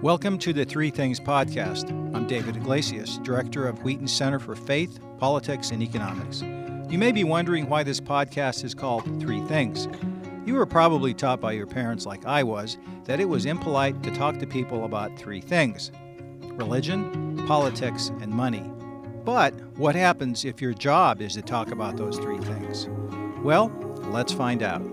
Welcome to the Three Things Podcast. I'm David Iglesias, Director of Wheaton Center for Faith, Politics, and Economics. You may be wondering why this podcast is called Three Things. You were probably taught by your parents, like I was, that it was impolite to talk to people about three things: religion, politics, and money. But what happens if your job is to talk about those three things? Well, let's find out.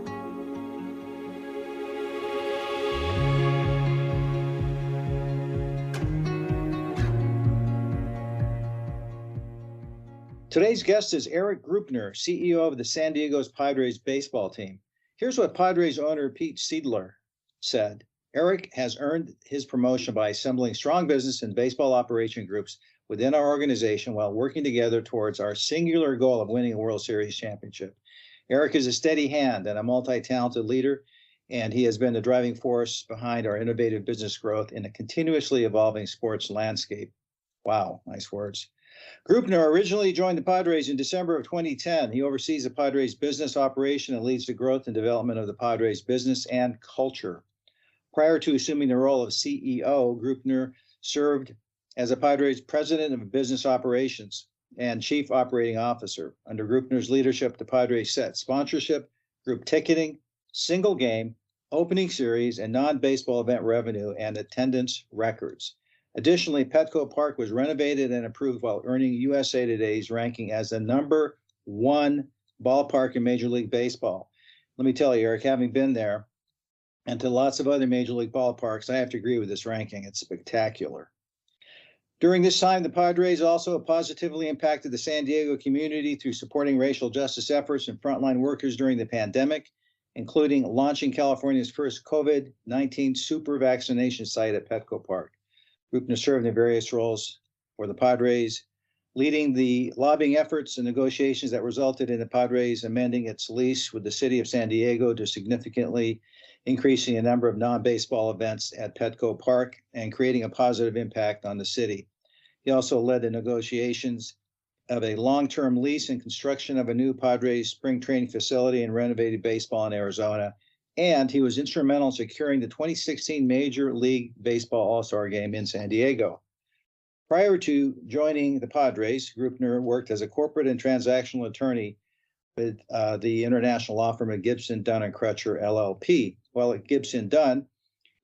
Today's guest is Erik Greupner, CEO of the San Diego Padres baseball team. Here's what Padres owner Pete Seidler said. Erik has earned his promotion by assembling strong business and baseball operation groups within our organization while working together towards our singular goal of winning a World Series championship. Erik is a steady hand and a multi-talented leader, and he has been the driving force behind our innovative business growth in a continuously evolving sports landscape. Wow, nice words. Greupner originally joined the Padres in December of 2010. He oversees the Padres business operation and leads the growth and development of the Padres business and culture. Prior to assuming the role of CEO, Greupner served as a Padres president of business operations and chief operating officer. Under Greupner's leadership, the Padres set sponsorship, group ticketing, single game, opening series, and non-baseball event revenue and attendance records. Additionally, Petco Park was renovated and improved while earning USA Today's ranking as the number one ballpark in Major League Baseball. Let me tell you, Erik, having been there and to lots of other Major League ballparks, I have to agree with this ranking. It's spectacular. During this time, the Padres also positively impacted the San Diego community through supporting racial justice efforts and frontline workers during the pandemic, including launching California's first COVID-19 super vaccination site at Petco Park. Greupner served in various roles for the Padres, leading the lobbying efforts and negotiations that resulted in the Padres amending its lease with the city of San Diego to significantly increasing the number of non-baseball events at Petco Park and creating a positive impact on the city. He also led the negotiations of a long-term lease and construction of a new Padres spring training facility and renovated baseball in Arizona. And he was instrumental in securing the 2016 Major League Baseball All-Star Game in San Diego. Prior to joining the Padres, Greupner worked as a corporate and transactional attorney with the international law firm of Gibson, Dunn & Crutcher, LLP. While at Gibson Dunn,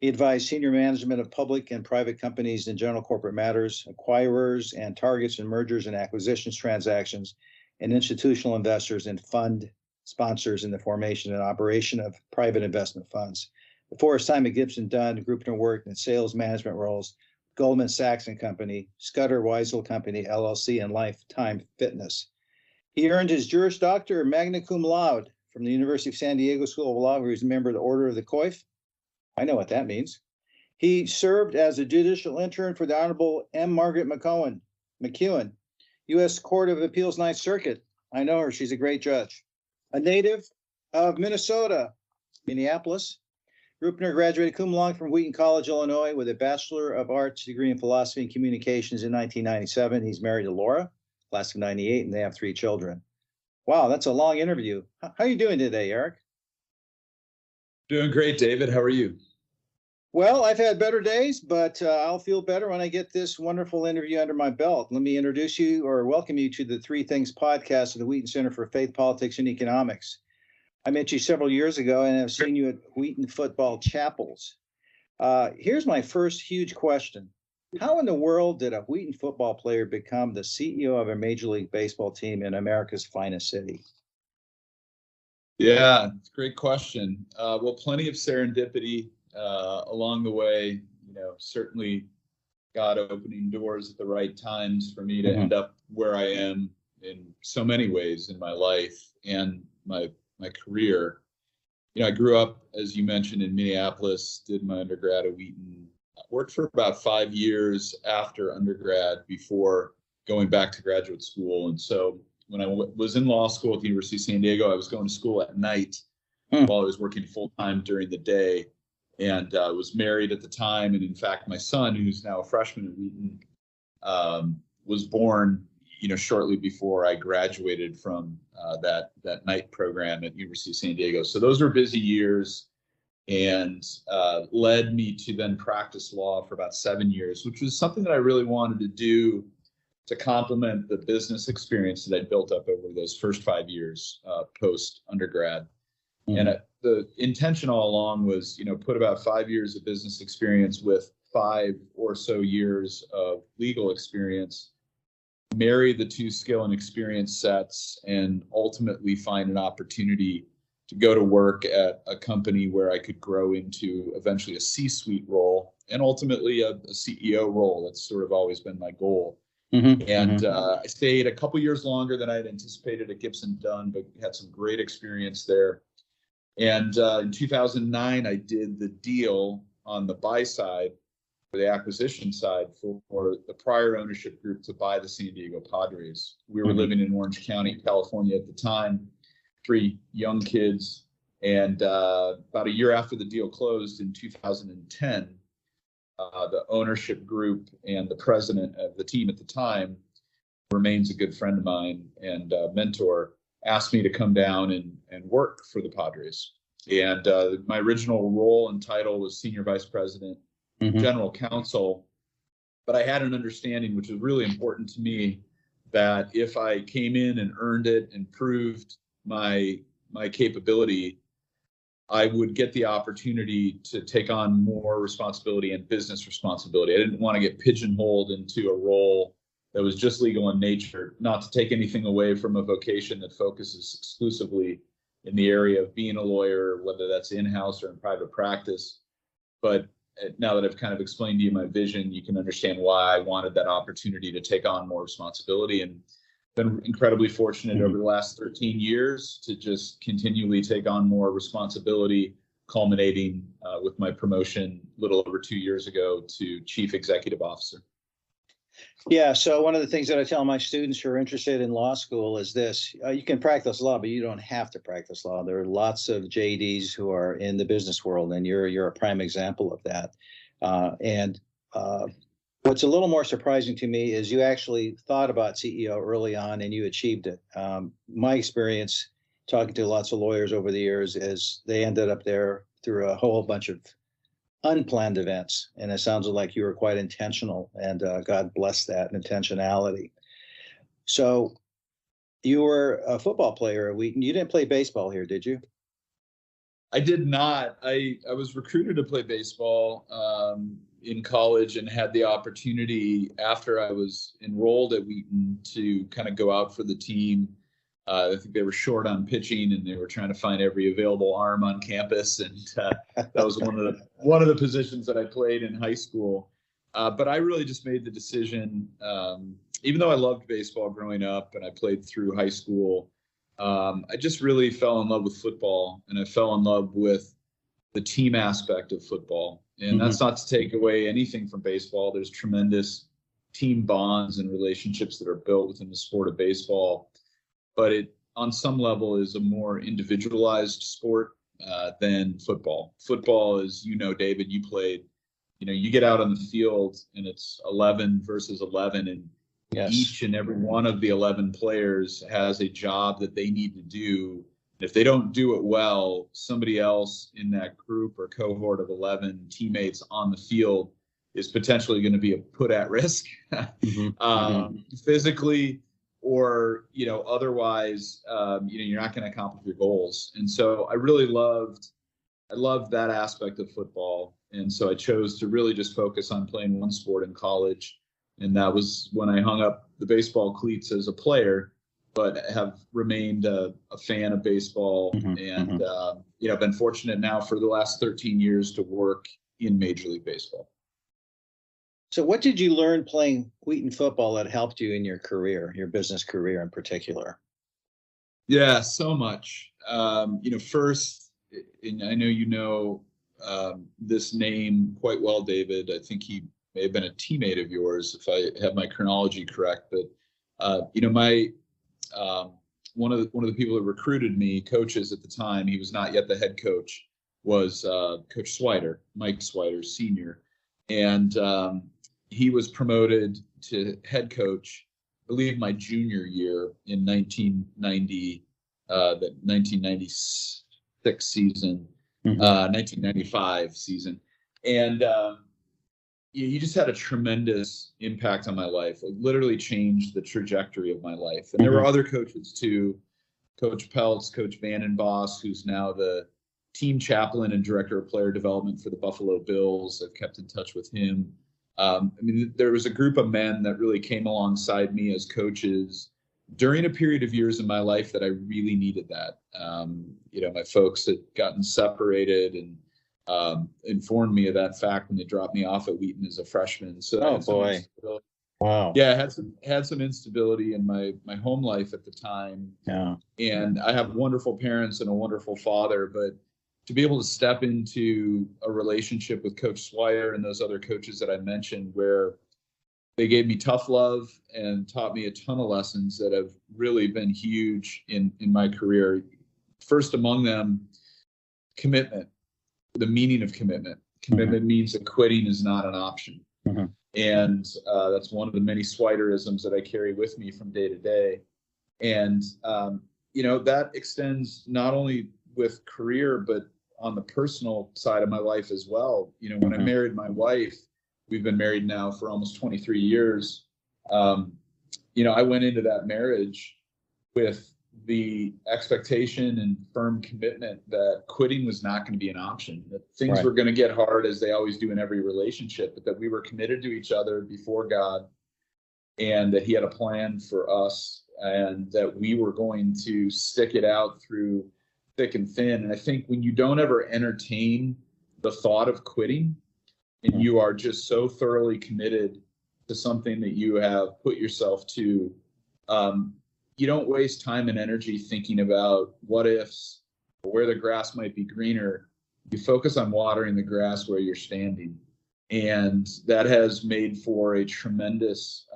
he advised senior management of public and private companies in general corporate matters, acquirers and targets in mergers and acquisitions transactions, and institutional investors and fund sponsors in the formation and operation of private investment funds. Before his time at Gibson Dunn, Greupner worked in sales management roles, Goldman Sachs and Company, Scudder Weisel Company, LLC, and Lifetime Fitness. He earned his Juris Doctor magna cum laude from the University of San Diego School of Law, where he was a member of the Order of the Coif. I know what that means. He served as a judicial intern for the Honorable M. Margaret McEwen, U.S. Court of Appeals Ninth Circuit. I know her. She's a great judge. A native of Minneapolis, Greupner graduated cum laude from Wheaton College, Illinois, with a Bachelor of Arts degree in Philosophy and Communications in 1997. He's married to Laura, class of 98, and they have 3 children. Wow, that's a long interview. How are you doing today, Erik? Doing great, David. How are you? Well, I've had better days, but I'll feel better when I get this wonderful interview under my belt. Let me introduce you or welcome you to the Three Things podcast of the Wheaton Center for Faith, Politics, and Economics. I met you several years ago and have seen you at Wheaton football chapels. Here's my first huge question. How in the world did a Wheaton football player become the CEO of a Major League Baseball team in America's finest city? Yeah, it's a great question. Well, plenty of serendipity along the way. Certainly God opening doors at the right times for me to end up where I am in so many ways in my life and my career. I grew up, as you mentioned, in Minneapolis, did my undergrad at Wheaton, worked for about 5 years after undergrad before going back to graduate school. And so when I was in law school at the University of San Diego, I was going to school at night while I was working full-time during the day. And I was married at the time. And in fact, my son, who's now a freshman at Wheaton, was born, shortly before I graduated from that night program at University of San Diego. So those were busy years. and led me to then practice law for about 7 years, which was something that I really wanted to do to complement the business experience that I built up over those first 5 years post undergrad. Mm-hmm. And the intention all along was, put about 5 years of business experience with 5 or so years of legal experience, marry the two skill and experience sets, and ultimately find an opportunity to go to work at a company where I could grow into eventually a C-suite role and ultimately a CEO role. That's sort of always been my goal. Mm-hmm. And I stayed a couple years longer than I had anticipated at Gibson Dunn, but had some great experience there. And in 2009, I did the deal on the buy side, or the acquisition side, for the prior ownership group to buy the San Diego Padres. We were living in Orange County, California at the time, 3 young kids. And about a year after the deal closed in 2010, the ownership group and the president of the team at the time, remains a good friend of mine and mentor, asked me to come down and work for the Padres. And my original role and title was Senior Vice President, General Counsel. But I had an understanding, which was really important to me, that if I came in and earned it and proved my capability, I would get the opportunity to take on more responsibility and business responsibility. I didn't want to get pigeonholed into a role that was just legal in nature, not to take anything away from a vocation that focuses exclusively in the area of being a lawyer, whether that's in-house or in private practice. But now that I've kind of explained to you my vision, you can understand why I wanted that opportunity to take on more responsibility, and been incredibly fortunate over the last 13 years to just continually take on more responsibility, culminating with my promotion a little over 2 years ago to Chief Executive Officer. Yeah, so one of the things that I tell my students who are interested in law school is this: you can practice law, but you don't have to practice law. There are lots of JDs who are in the business world, and you're a prime example of that. What's a little more surprising to me is you actually thought about CEO early on and you achieved it. My experience talking to lots of lawyers over the years is they ended up there through a whole bunch of unplanned events. And it sounds like you were quite intentional, and God bless that intentionality. So you were a football player at Wheaton. You didn't play baseball here, did you? I did not. I was recruited to play baseball in college, and had the opportunity after I was enrolled at Wheaton to kind of go out for the team. I think they were short on pitching, and they were trying to find every available arm on campus, and that was one of the positions that I played in high school. But I really just made the decision, even though I loved baseball growing up and I played through high school, I just really fell in love with football, and I fell in love with the team aspect of football. And that's not to take away anything from baseball. There's tremendous team bonds and relationships that are built within the sport of baseball. But it, on some level, is a more individualized sport than football. Football, as you know, David, you played, you get out on the field and it's 11 versus 11, and yes, each and every one of the 11 players has a job that they need to do. If they don't do it well, somebody else in that group or cohort of 11 teammates on the field is potentially going to be put at risk physically, or otherwise, you're not going to accomplish your goals. And so I really loved that aspect of football, and so I chose to really just focus on playing one sport in college, and that was when I hung up the baseball cleats as a player, but have remained a fan of baseball, and been fortunate now for the last 13 years to work in Major League Baseball. So what did you learn playing Wheaton football that helped you in your career, your business career in particular? Yeah, so much. First, and I know this name quite well, David. I think he may have been a teammate of yours, if I have my chronology correct. But one of the people that recruited me, coaches at the time, he was not yet the head coach, was Coach Swider, Mike Swider, Sr. And he was promoted to head coach, I believe, my junior year in 1996 season. 1995 season. And he just had a tremendous impact on my life. Like literally changed the trajectory of my life. And there were other coaches too, Coach Peltz, Coach Vandenbos, who's now the team chaplain and director of player development for the Buffalo Bills. I've kept in touch with him. I mean, there was a group of men that really came alongside me as coaches during a period of years in my life that I really needed that. You know, my folks had gotten separated and informed me of that fact when they dropped me off at Wheaton as a freshman. So Oh boy. Wow. Yeah, I had some instability in my home life at the time. Yeah. And I have wonderful parents and a wonderful father, but to be able to step into a relationship with Coach Swire and those other coaches that I mentioned, where they gave me tough love and taught me a ton of lessons that have really been huge in my career. First among them, commitment, the meaning of commitment. Commitment means that quitting is not an option. And that's one of the many Swiderisms that I carry with me from day to day. And, you know, that extends not only with career, but on the personal side of my life as well. You know, when I married my wife, we've been married now for almost 23 years. You know, I went into that marriage with the expectation and firm commitment that quitting was not going to be an option, that things were going to get hard as they always do in every relationship, but that we were committed to each other before God, and that he had a plan for us, and that we were going to stick it out through thick and thin. And I think when you don't ever entertain the thought of quitting, and you are just so thoroughly committed to something that you have put yourself to, you don't waste time and energy thinking about what ifs or where the grass might be greener. You focus on watering the grass where you're standing. And that has made for a tremendous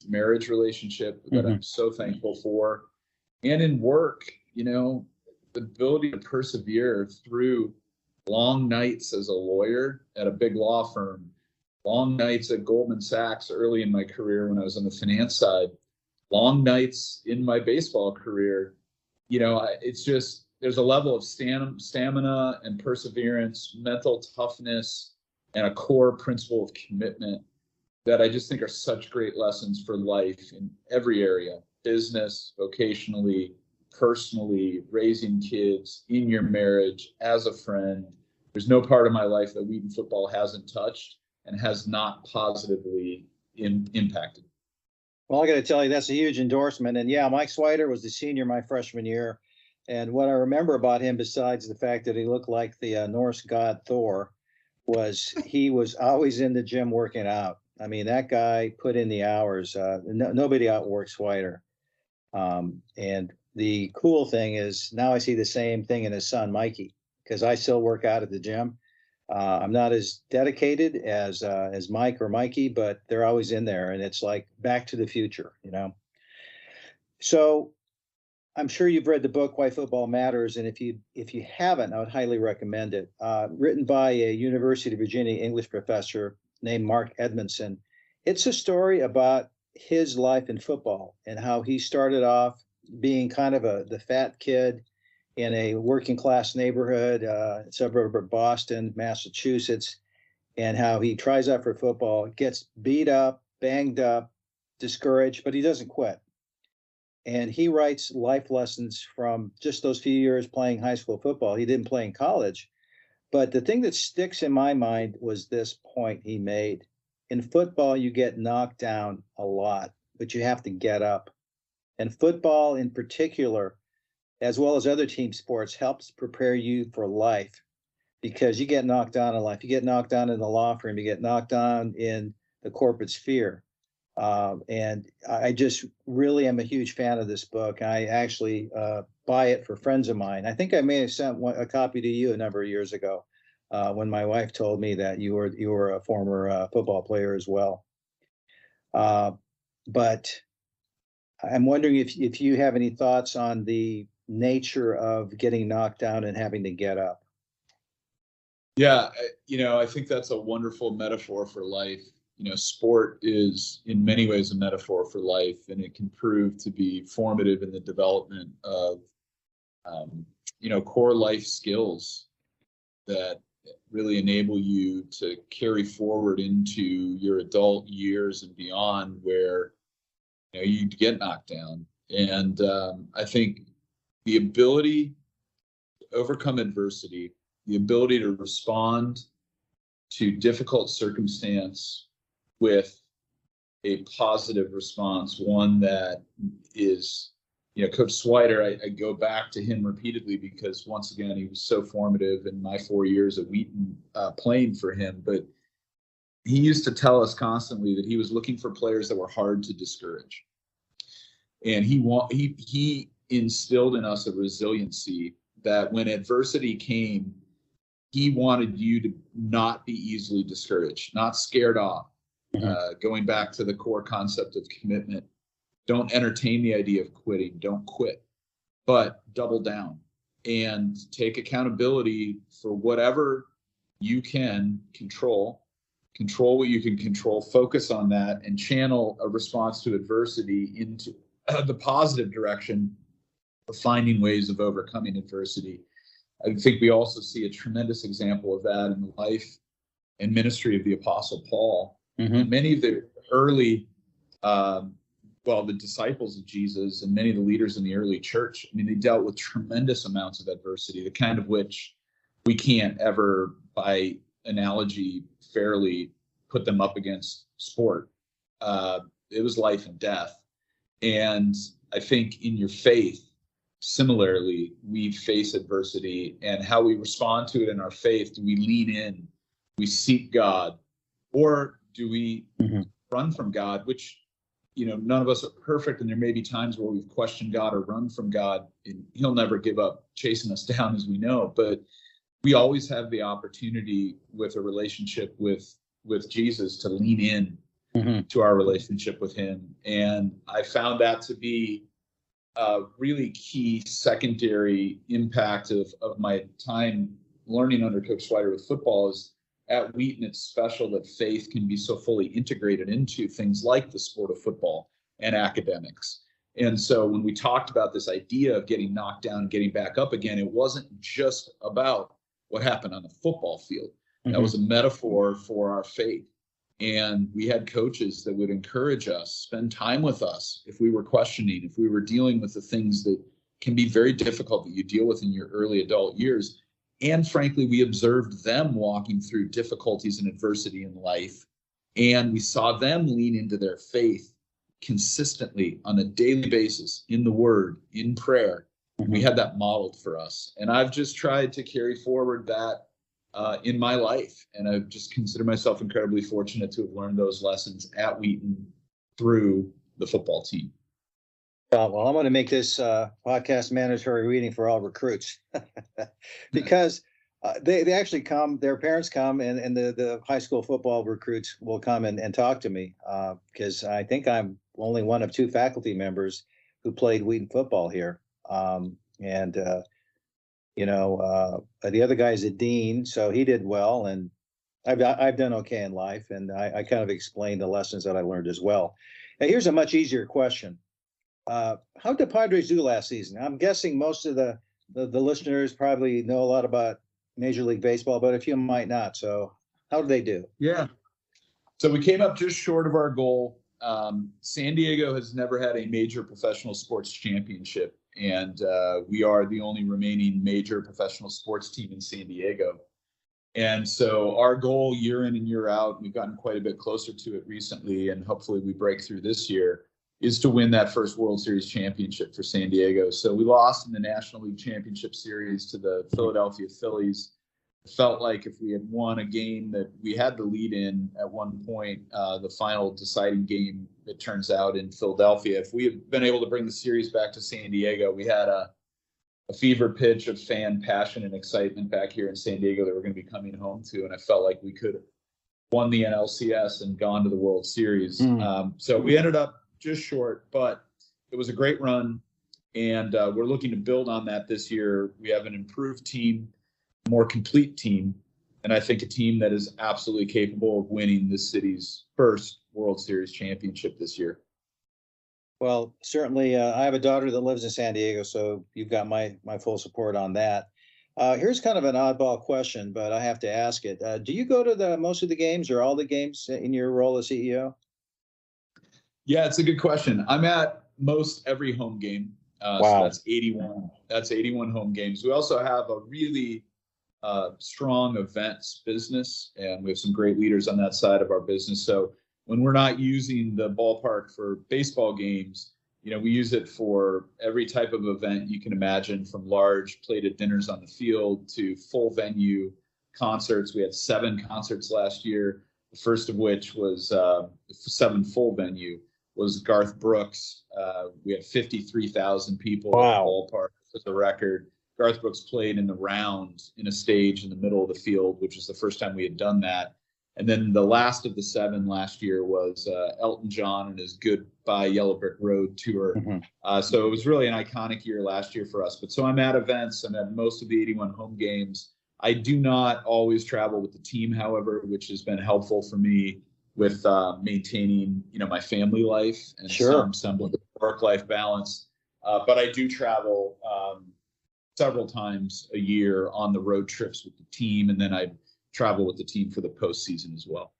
marriage relationship that I'm so thankful for. And in work, you know, the ability to persevere through long nights as a lawyer at a big law firm, long nights at Goldman Sachs early in my career when I was on the finance side, long nights in my baseball career. You know, it's just, there's a level of stamina and perseverance, mental toughness, and a core principle of commitment that I just think are such great lessons for life in every area: business, vocationally, personally, raising kids, in your marriage, as a friend. There's no part of my life that Wheaton football hasn't touched and has not positively impacted. Well, I got to tell you, that's a huge endorsement. And yeah, Mike Swider was the senior my freshman year. And what I remember about him, besides the fact that he looked like the Norse god Thor, was he was always in the gym working out. I mean, that guy put in the hours. Nobody outworks Swider. And the cool thing is now I see the same thing in his son, Mikey, because I still work out at the gym. I'm not as dedicated as Mike or Mikey, but they're always in there, and it's like Back to the Future, you know. So I'm sure you've read the book Why Football Matters, and if you haven't, I would highly recommend it. Written by a University of Virginia English professor named Mark Edmondson. It's a story about his life in football and how he started off being kind of the fat kid in a working class neighborhood, suburb of Boston, Massachusetts, and how he tries out for football, gets beat up, banged up, discouraged, but he doesn't quit. And he writes life lessons from just those few years playing high school football. He didn't play in college. But the thing that sticks in my mind was this point he made. In football, you get knocked down a lot, but you have to get up. And football in particular, as well as other team sports, helps prepare you for life, because you get knocked down in life. You get knocked down in the law firm. You get knocked down in the corporate sphere. And I just really am a huge fan of this book. I actually buy it for friends of mine. I think I may have sent a copy to you a number of years ago when my wife told me that you were a former football player as well. But I'm wondering if you have any thoughts on the nature of getting knocked down and having to get up. Yeah, you know, I think that's a wonderful metaphor for life. You know, sport is in many ways a metaphor for life, and it can prove to be formative in the development of, you know, core life skills. that really enable you to carry forward into your adult years and beyond, where you get knocked down. And I think the ability to overcome adversity, the ability to respond to difficult circumstance with a positive response, one that is, Coach Swider, I go back to him repeatedly because, once again, he was so formative in my 4 years at Wheaton playing for him. But he used to tell us constantly that he was looking for players that were hard to discourage. And he instilled in us a resiliency that when adversity came, he wanted you to not be easily discouraged, not scared off. Going back to the core concept of commitment, don't entertain the idea of quitting. Don't quit, but double down and take accountability for whatever you can control what you can control, focus on that, and channel a response to adversity into the positive direction of finding ways of overcoming adversity. I think we also see a tremendous example of that in the life and ministry of the Apostle Paul. Many of the early, the disciples of Jesus and many of the leaders in the early church, they dealt with tremendous amounts of adversity, the kind of which we can't ever, by analogy, fairly put them up against sport. It was life and death. And I think in your faith, similarly, we face adversity, and how we respond to it in our faith. Do we lean in? We seek God, or do we run from God? Which, none of us are perfect, and there may be times where we've questioned God or run from God, and He'll never give up chasing us down, as we know. But we always have the opportunity with a relationship with Jesus to lean in to our relationship with Him. And I found that to be a really key secondary impact of my time learning under Coach Swider with football. Is at Wheaton, it's special that faith can be so fully integrated into things like the sport of football and academics. And so when we talked about this idea of getting knocked down and getting back up again, it wasn't just about what happened on the football field. That was a metaphor for our faith. And we had coaches that would encourage us, spend time with us if we were questioning, if we were dealing with the things that can be very difficult that you deal with in your early adult years. And frankly, we observed them walking through difficulties and adversity in life. And we saw them lean into their faith consistently on a daily basis, in the Word, in prayer. We had that modeled for us. And I've just tried to carry forward that in my life. And I just consider myself incredibly fortunate to have learned those lessons at Wheaton through the football team. Well, I'm going to make this podcast mandatory reading for all recruits because they actually come, their parents come, and the high school football recruits will come and talk to me because I think I'm only one of 2 faculty members who played Wheaton football here. The other guy's a dean, so he did well, and I've done okay in life, and I kind of explained the lessons that I learned as well. Now, here's a much easier question. How did Padres do last season? I'm guessing most of the listeners probably know a lot about Major League Baseball, but a few might not. So how did they do? Yeah. So we came up just short of our goal. San Diego has never had a major professional sports championship, and we are the only remaining major professional sports team in San Diego. And so our goal year in and year out, we've gotten quite a bit closer to it recently, and hopefully we break through this year, is to win that first World Series championship for San Diego. So we lost in the National League Championship Series to the Philadelphia Phillies. It felt like if we had won a game that we had the lead in at one point, the final deciding game, it turns out, in Philadelphia, if we had been able to bring the series back to San Diego, we had a fever pitch of fan passion and excitement back here in San Diego that we're going to be coming home to. And I felt like we could have won the NLCS and gone to the World Series. So we ended up just short, but it was a great run, and we're looking to build on that this year. We have an improved team, a more complete team, and I think a team that is absolutely capable of winning this city's first World Series championship this year. Well, certainly, I have a daughter that lives in San Diego, so you've got my full support on that. Here's kind of an oddball question, but I have to ask it. Do you go to the most of the games or all the games in your role as CEO? Yeah, it's a good question. I'm at most every home game. So Wow. that's 81. That's 81 home games. We also have a really strong events business, and we have some great leaders on that side of our business. So when we're not using the ballpark for baseball games, we use it for every type of event you can imagine, from large plated dinners on the field to full venue concerts. We had 7 concerts last year, the first of which was 7 full venue, was Garth Brooks. We had 53,000 people at the ballpark. It was a record. Garth Brooks played in the round in a stage in the middle of the field, which is the first time we had done that. And then the last of the 7 last year was Elton John and his Goodbye Yellow Brick Road tour. Mm-hmm. So it was really an iconic year last year for us. But so I'm at events. I'm at most of the 81 home games. I do not always travel with the team, however, which has been helpful for me with maintaining, my family life and some semblance of work-life balance. But I do travel several times a year on the road trips with the team, and then I travel with the team for the postseason as well.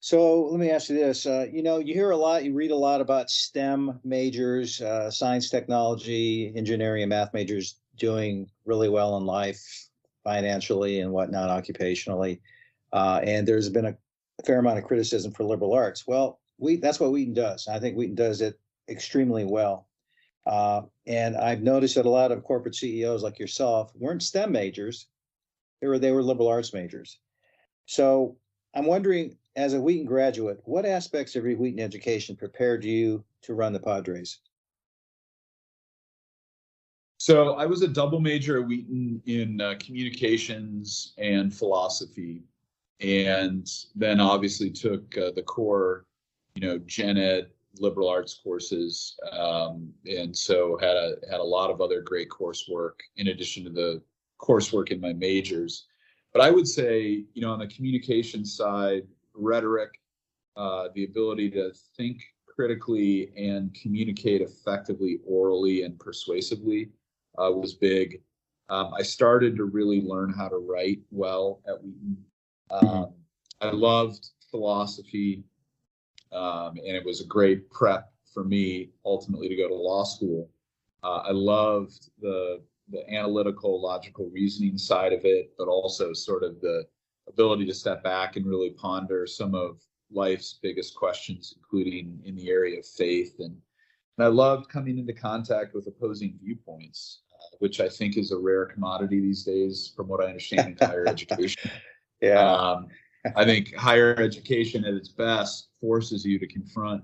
So let me ask you this. You hear a lot, you read a lot about STEM majors, science, technology, engineering, and math majors doing really well in life, financially and whatnot, occupationally. And there's been a fair amount of criticism for liberal arts. Well, that's what Wheaton does. I think Wheaton does it extremely well. And I've noticed that a lot of corporate CEOs like yourself weren't STEM majors. They were liberal arts majors. So I'm wondering, as a Wheaton graduate, what aspects of your Wheaton education prepared you to run the Padres? So I was a double major at Wheaton in communications and philosophy, and then obviously took the core, gen ed liberal arts courses, and so had a lot of other great coursework in addition to the coursework in my majors. But I would say, on the communication side, rhetoric, the ability to think critically and communicate effectively orally and persuasively was big. I started to really learn how to write well at Wheaton. I loved philosophy, and it was a great prep for me ultimately to go to law school. I loved the analytical, logical reasoning side of it, but also sort of the ability to step back and really ponder some of life's biggest questions, including in the area of faith. And I loved coming into contact with opposing viewpoints, which I think is a rare commodity these days, from what I understand in higher education. I think higher education at its best forces you to confront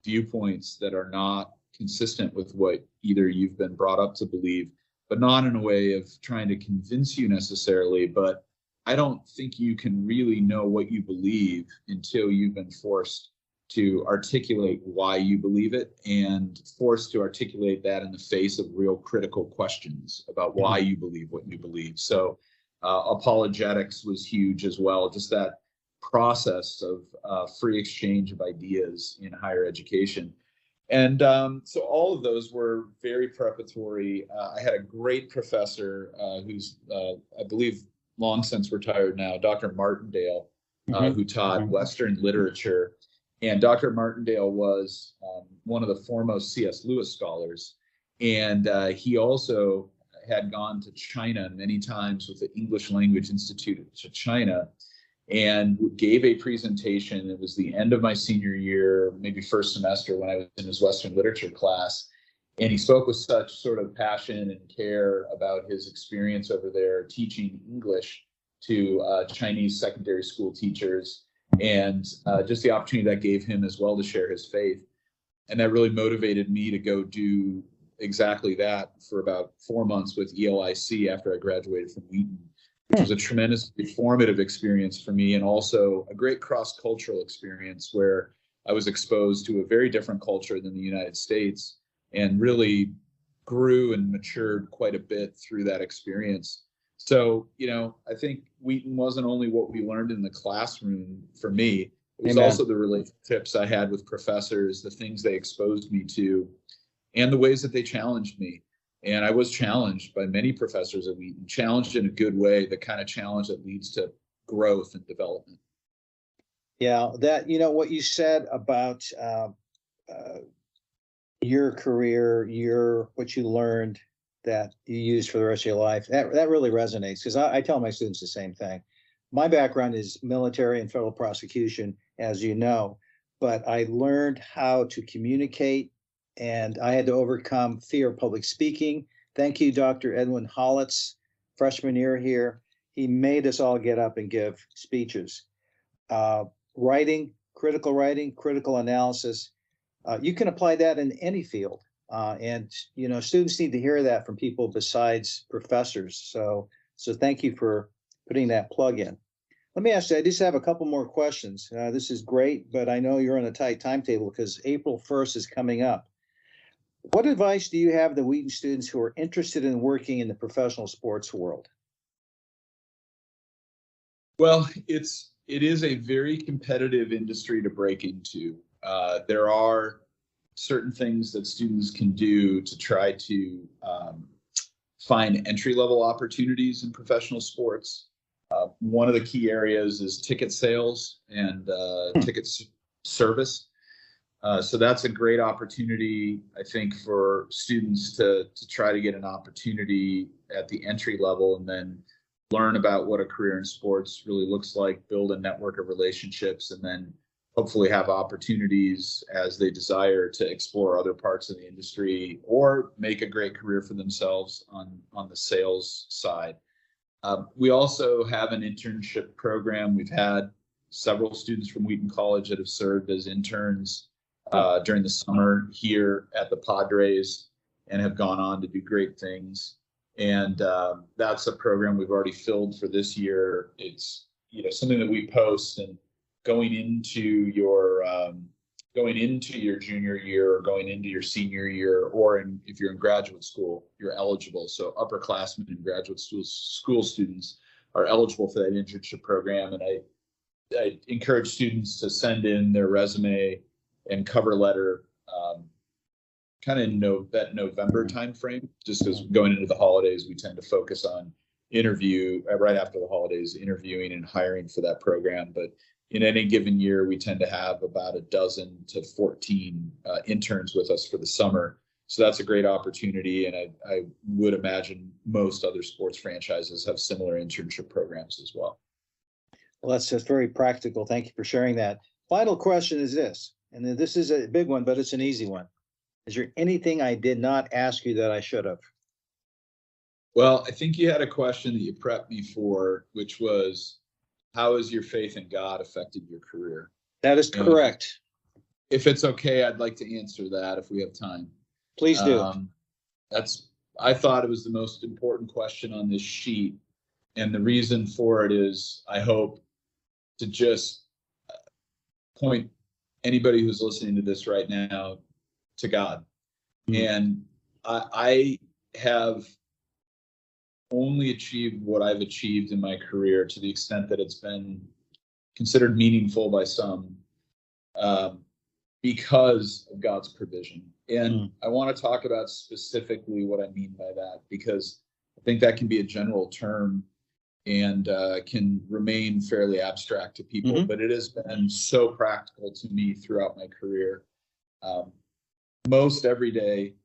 viewpoints that are not consistent with what either you've been brought up to believe, but not in a way of trying to convince you necessarily. But I don't think you can really know what you believe until you've been forced to articulate why you believe it, and forced to articulate that in the face of real critical questions about why you believe what you believe. So apologetics was huge as well, just that process of free exchange of ideas in higher education. And so all of those were very preparatory. I had a great professor who's, I believe, long since retired now, Dr. Martindale, who taught Western literature. And Dr. Martindale was one of the foremost C.S. Lewis scholars. And he also had gone to China many times with the English Language Institute to China, and gave a presentation. It was the end of my senior year, maybe first semester, when I was in his Western literature class. And he spoke with such sort of passion and care about his experience over there teaching English to Chinese secondary school teachers, and just the opportunity that gave him as well to share his faith. And that really motivated me to go do exactly that for about 4 months with ELIC after I graduated from Wheaton, which was a tremendously formative experience for me, and also a great cross-cultural experience where I was exposed to a very different culture than the United States, and really grew and matured quite a bit through that experience. So, I think Wheaton wasn't only what we learned in the classroom for me, it was also the relationships I had with professors, the things they exposed me to, and the ways that they challenged me. And I was challenged by many professors at Wheaton, challenged in a good way, the kind of challenge that leads to growth and development. Yeah, that, what you said about your career, what you learned that you use for the rest of your life, that really resonates, because I tell my students the same thing. My background is military and federal prosecution, as you know, but I learned how to communicate, and I had to overcome fear of public speaking. Thank you, Dr. Edwin Hollitz, freshman year here. He made us all get up and give speeches. Writing, critical analysis. You can apply that in any field. And students need to hear that from people besides professors. So thank you for putting that plug in. Let me ask you, I just have a couple more questions. This is great, but I know you're on a tight timetable because April 1st is coming up. What advice do you have to Wheaton students who are interested in working in the professional sports world? Well, it is a very competitive industry to break into. There are certain things that students can do to try to find entry-level opportunities in professional sports. One of the key areas is ticket sales and ticket service. So that's a great opportunity, I think, for students to try to get an opportunity at the entry level and then learn about what a career in sports really looks like, build a network of relationships, and then hopefully have opportunities as they desire to explore other parts of the industry or make a great career for themselves on the sales side. We also have an internship program. We've had several students from Wheaton College that have served as interns during the summer here at the Padres and have gone on to do great things. And that's a program we've already filled for this year. It's something that we post, and going into your junior year or going into your senior year, or if you're in graduate school, you're eligible. So upperclassmen and graduate school students are eligible for that internship program. And I encourage students to send in their resume and cover letter kind of in that November timeframe, just because going into the holidays, we tend to focus on right after the holidays, interviewing and hiring for that program. But in any given year, we tend to have about a dozen to 14 interns with us for the summer. So that's a great opportunity. And I would imagine most other sports franchises have similar internship programs as well. Well, that's just very practical. Thank you for sharing that. Final question is this, and this is a big one, but it's an easy one. Is there anything I did not ask you that I should have? Well, I think you had a question that you prepped me for, which was, how has your faith in God affected your career? That is correct. If it's okay, I'd like to answer that if we have time. Please do. I thought it was the most important question on this sheet. And the reason for it is, I hope to just point anybody who's listening to this right now to God. And I have only achieved what I've achieved in my career to the extent that it's been considered meaningful by some because of God's provision. And I want to talk about specifically what I mean by that, because I think that can be a general term and can remain fairly abstract to people, but it has been so practical to me throughout my career. Most every day,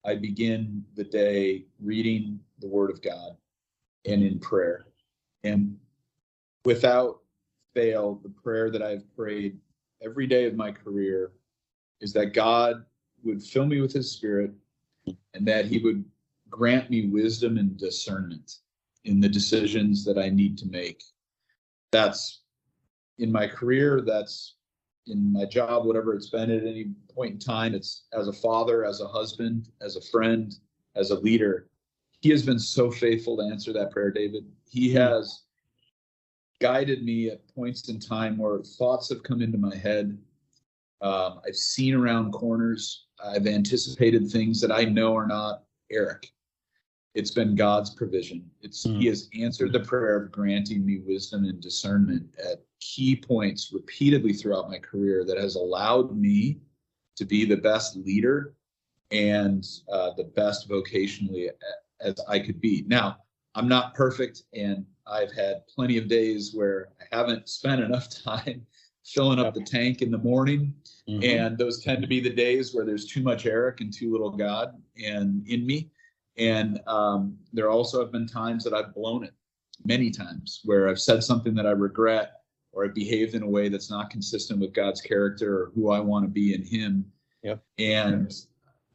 I begin the day reading the Word of God and in prayer. And without fail, the prayer that I've prayed every day of my career is that God would fill me with His Spirit and that He would grant me wisdom and discernment in the decisions that I need to make. That's in my career, that's in my job, whatever it's been at any point in time. It's as a father, as a husband, as a friend, as a leader. He has been so faithful to answer that prayer, David. He has guided me at points in time where thoughts have come into my head. I've seen around corners. I've anticipated things that I know are not Erik. It's been God's provision. He has answered the prayer of granting me wisdom and discernment at key points repeatedly throughout my career that has allowed me to be the best leader and the best vocationally as I could be. Now, I'm not perfect, and I've had plenty of days where I haven't spent enough time filling up the tank in the morning. Mm-hmm. And those tend to be the days where there's too much Erik and too little God and in me. And there also have been times that I've blown it, many times, where I've said something that I regret, or I've behaved in a way that's not consistent with God's character or who I want to be in him. Yep. And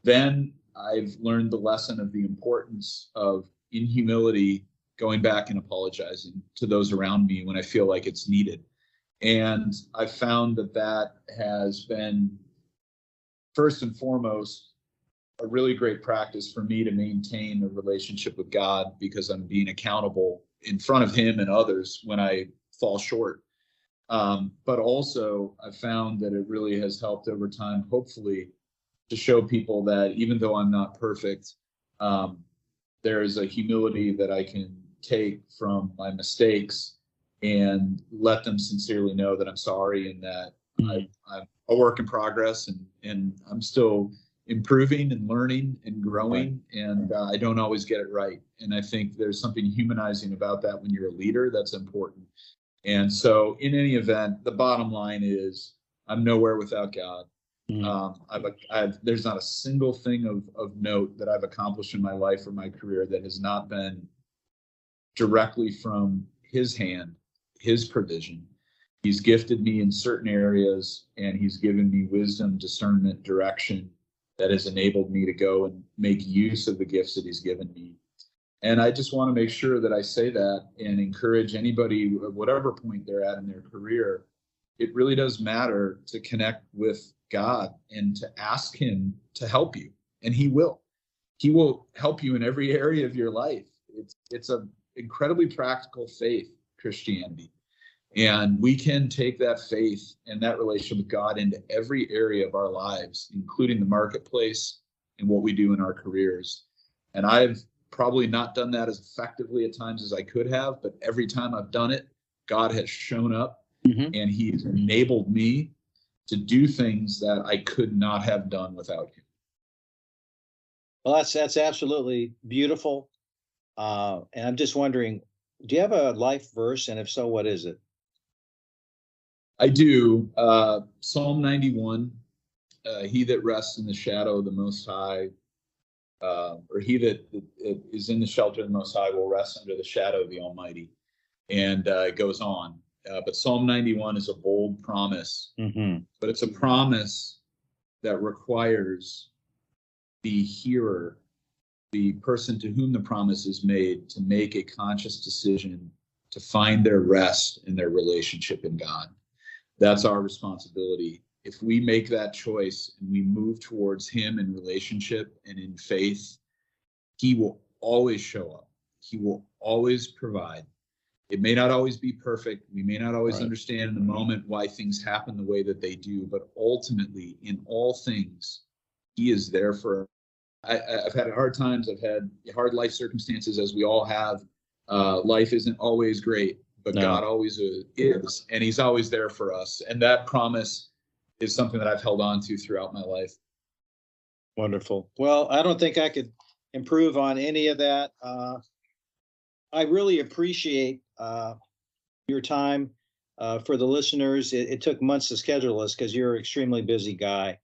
then I've learned the lesson of the importance of, in humility, going back and apologizing to those around me when I feel like it's needed. And I found that that has been, first and foremost, a really great practice for me to maintain a relationship with God, because I'm being accountable in front of him and others when I fall short. But also, I found that it really has helped over time, hopefully, to show people that even though I'm not perfect, there is a humility that I can take from my mistakes and let them sincerely know that I'm sorry, and that I'm a work in progress, and I'm still improving and learning and growing, and I don't always get it right. And I think there's something humanizing about that when you're a leader that's important. And so in any event, the bottom line is I'm nowhere without God. There's not a single thing of note that I've accomplished in my life or my career that has not been directly from his hand, his provision. He's gifted me in certain areas, and he's given me wisdom, discernment, direction that has enabled me to go and make use of the gifts that he's given me. And I just want to make sure that I say that and encourage anybody at whatever point they're at in their career. It really does matter to connect with God and to ask him to help you. And he will. He will help you in every area of your life. It's an incredibly practical faith, Christianity. And we can take that faith and that relationship with God into every area of our lives, including the marketplace and what we do in our careers. And I've probably not done that as effectively at times as I could have, but every time I've done it, God has shown up, and he's enabled me to do things that I could not have done without him. Well, that's absolutely beautiful. And I'm just wondering, do you have a life verse? And if so, what is it? I do. Psalm 91, he that rests in the shadow of the Most High, or he that is in the shelter of the Most High will rest under the shadow of the Almighty. And it goes on. But Psalm 91 is a bold promise, but it's a promise that requires the hearer, the person to whom the promise is made, to make a conscious decision to find their rest in their relationship in God. That's our responsibility. If we make that choice and we move towards him in relationship and in faith, he will always show up. He will always provide. It may not always be perfect. We may not always understand in the moment why things happen the way that they do, but ultimately, in all things, he is there for us. I've had hard times. I've had hard life circumstances, as we all have. Life isn't always great, but God always is, and he's always there for us. And that promise is something that I've held on to throughout my life. Wonderful. Well, I don't think I could improve on any of that. I really appreciate your time. For the listeners, it took months to schedule this because you're an extremely busy guy,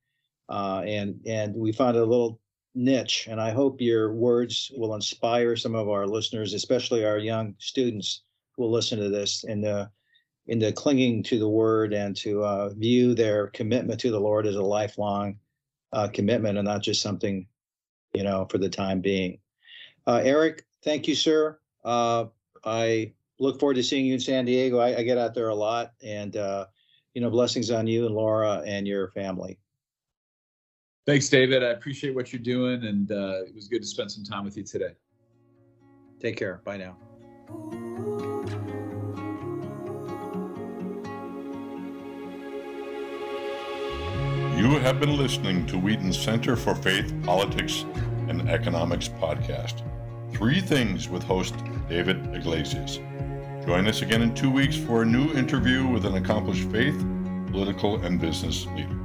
and we found a little niche. And I hope your words will inspire some of our listeners, especially our young students who will listen to this, into clinging to the Word and to view their commitment to the Lord as a lifelong commitment and not just something, for the time being. Erik, thank you, sir. I look forward to seeing you in San Diego. I get out there a lot, and blessings on you and Laura and your family. Thanks, David. I appreciate what you're doing, and it was good to spend some time with you today. Take care. Bye now. You have been listening to Wheaton's Center for Faith, Politics, and Economics podcast. 3 Things with host David Iglesias. Join us again in 2 weeks for a new interview with an accomplished faith, political, and business leader.